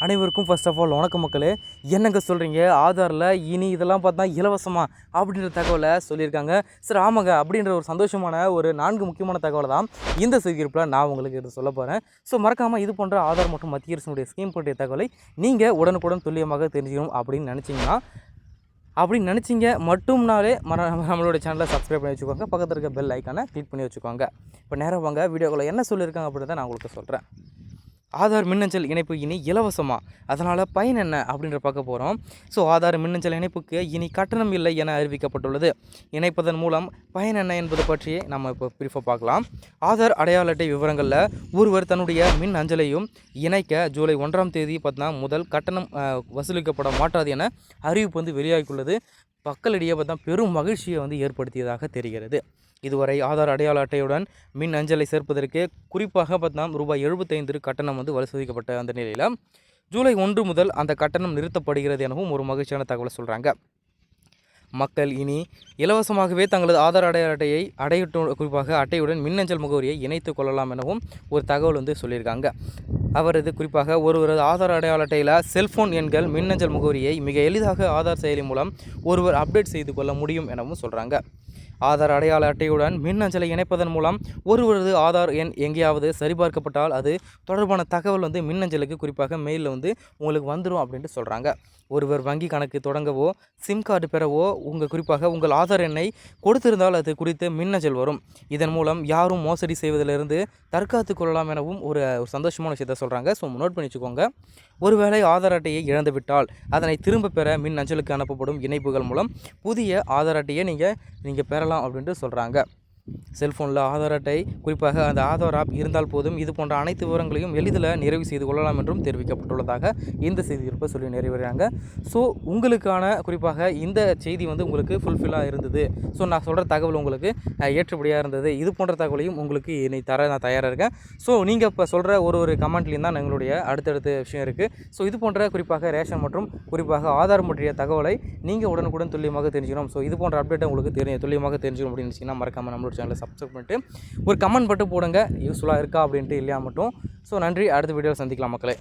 அனைவருக்கும் first of all வணக்கம் மக்களே. என்னங்க சொல்கிறீங்க, ஆதாரில் இனி இதெல்லாம் பார்த்தா இலவசமா அப்படின்ற தகவலை சொல்லியிருக்காங்க. சரி ஆமாங்க, அப்படின்ற ஒரு சந்தோஷமான ஒரு 4 முக்கியமான தகவலை தான் இந்த செய்திக்குறிப்பில் நான் உங்களுக்கு எடுத்து சொல்ல போகிறேன். ஸோ மறக்காமல் இது போன்ற ஆதார் மற்றும் மத்திய அரசினுடைய ஸ்கீம் பற்றிய தகவலை நீங்கள் உடனுக்குடன் துல்லியமாக தெரிஞ்சுக்கணும் அப்படின்னு நினச்சிங்க மட்டும்னாலே நம்மளோட சேனலை சப்ஸ்கிரைப் பண்ணி வச்சுக்கோங்க. பக்கத்தில் இருக்க பெல் ஐக்கானை கிளிக் பண்ணி வச்சுக்கோங்க. இப்போ நேராக வாங்க வீடியோக்குள்ளே என்ன சொல்லியிருக்காங்க அப்படின்றத நான் உங்களுக்கு சொல்கிறேன். ஆதார் மின்னஞ்சல் இணைப்பு இனி இலவசமாக, அதனால் பயன் என்ன அப்படின்ற பார்க்க போகிறோம். ஸோ ஆதார் மின்னஞ்சல் இணைப்புக்கு இனி கட்டணம் இல்லை என அறிவிக்கப்பட்டுள்ளது. இணைப்பதன் மூலம் பயன் என்ன என்பது பற்றி நம்ம இப்போ பிரீஃபாக பார்க்கலாம். ஆதார் அடையாள அட்டை விவரங்களில் ஒருவர் தன்னுடைய மின் அஞ்சலையும் இணைக்க ஜூலை 1ஆம் தேதி முதல் கட்டணம் வசூலிக்கப்பட மாட்டாது என அறிவிப்பு வெளியாகியுள்ளது. மக்களிடையே பெரும் மகிழ்ச்சியை ஏற்படுத்தியதாக தெரிகிறது. இதுவரை ஆதார் அடையாள அட்டையுடன் மின் அஞ்சலை சேர்ப்பதற்கு குறிப்பாக ரூபாய் 75 கட்டணம் வசூலிக்கப்பட்ட அந்த நிலையில் ஜூலை 1 முதல் அந்த கட்டணம் நிறுத்தப்படுகிறது எனவும் ஒரு மகிழ்ச்சியான தகவலை சொல்கிறாங்க. மக்கள் இனி இலவசமாகவே தங்களது ஆதார் அடையாள அட்டையை குறிப்பாக அட்டையுடன் மின்னஞ்சல் முகவரியை இணைத்து கொள்ளலாம் எனவும் ஒரு தகவல் சொல்லியிருக்காங்க. அவரது குறிப்பாக ஒருவரது ஆதார் அடையாள அட்டையில் செல்ஃபோன் எண்கள் மின்னஞ்சல் முகவரியை மிக எளிதாக ஆதார் செயலி மூலம் ஒருவர் அப்டேட் செய்து கொள்ள முடியும் எனவும் சொல்கிறாங்க. ஆதார் அடையாள அட்டையுடன் மின்னஞ்சலை இணைப்பதன் மூலம் ஒருவரது ஆதார் எண் எங்கேயாவது சரிபார்க்கப்பட்டால் அது தொடர்பான தகவல் மின்னஞ்சலுக்கு குறிப்பாக மெயிலில் உங்களுக்கு வந்துடும் அப்படின்ட்டு சொல்கிறாங்க. ஒருவர் வங்கி கணக்கு தொடங்கவோ சிம் கார்டு பெறவோ குறிப்பாக உங்கள் ஆதார் எண்ணை கொடுத்திருந்தால் அது குறித்து மின்னஞ்சல் வரும். இதன் மூலம் யாரும் மோசடி செய்வதிலிருந்து தற்காத்து கொள்ளலாம் எனவும் ஒரு சந்தோஷமான விஷயத்தை சொல்கிறாங்க. ஸோ நோட் பண்ணி வச்சுக்கோங்க. ஒருவேளை ஆதார் அட்டையை இழந்துவிட்டால் அதனை திரும்ப பெற மின் அஞ்சலுக்கு அனுப்பப்படும் இணைப்புகள் மூலம் புதிய ஆதார் அட்டையை நீங்கள் பெறலாம் அப்படின்ட்டு சொல்கிறாங்க. செல்ஃபோனில் ஆதார் அட்டை குறிப்பாக அந்த ஆதார் ஆப் இருந்தால் போதும் இது போன்ற அனைத்து விவரங்களையும் எளிதில் நிறைவு செய்து கொள்ளலாம் என்றும் தெரிவிக்கப்பட்டுள்ளதாக இந்த செய்திக்குறிப்பை சொல்லி நிறைவேறாங்க. ஸோ உங்களுக்கான குறிப்பாக இந்த செய்தி உங்களுக்கு ஃபுல்ஃபில்லாக இருந்தது. ஸோ நான் சொல்கிற தகவல் உங்களுக்கு ஏற்றபடியாக இருந்தது. இது போன்ற தகவலையும் உங்களுக்கு இனி தர நான் தயாராக இருக்கேன். ஸோ நீங்கள் இப்போ சொல்கிற ஒரு கமெண்ட்லேயும் தான் எங்களுடைய அடுத்தடுத்த விஷயம் இருக்குது. ஸோ இது போன்ற குறிப்பாக ரேஷன் மற்றும் குறிப்பாக ஆதார் பற்றிய தகவலை நீங்கள் உடனுக்குடன் துல்லியமாக தெரிஞ்சுக்கணும். ஸோ இது போன்ற அப்டேட்டை உங்களுக்கு துல்லியமாக தெரிஞ்சுக்கணும் அப்படின்னு நினச்சிங்கன்னா மறக்காமல் நம்மளோட சேனலை சப்ஸ்கிரைப் பண்ணிட்டு ஒரு கமெண்ட் மட்டும் போடுங்க, யூஸ்ஃபுல்லாக இருக்கா அப்படின்ட்டு இல்லையா மட்டும். ஸோ நன்றி, அடுத்த வீடியோவில் சந்திக்கலாம் மக்களே.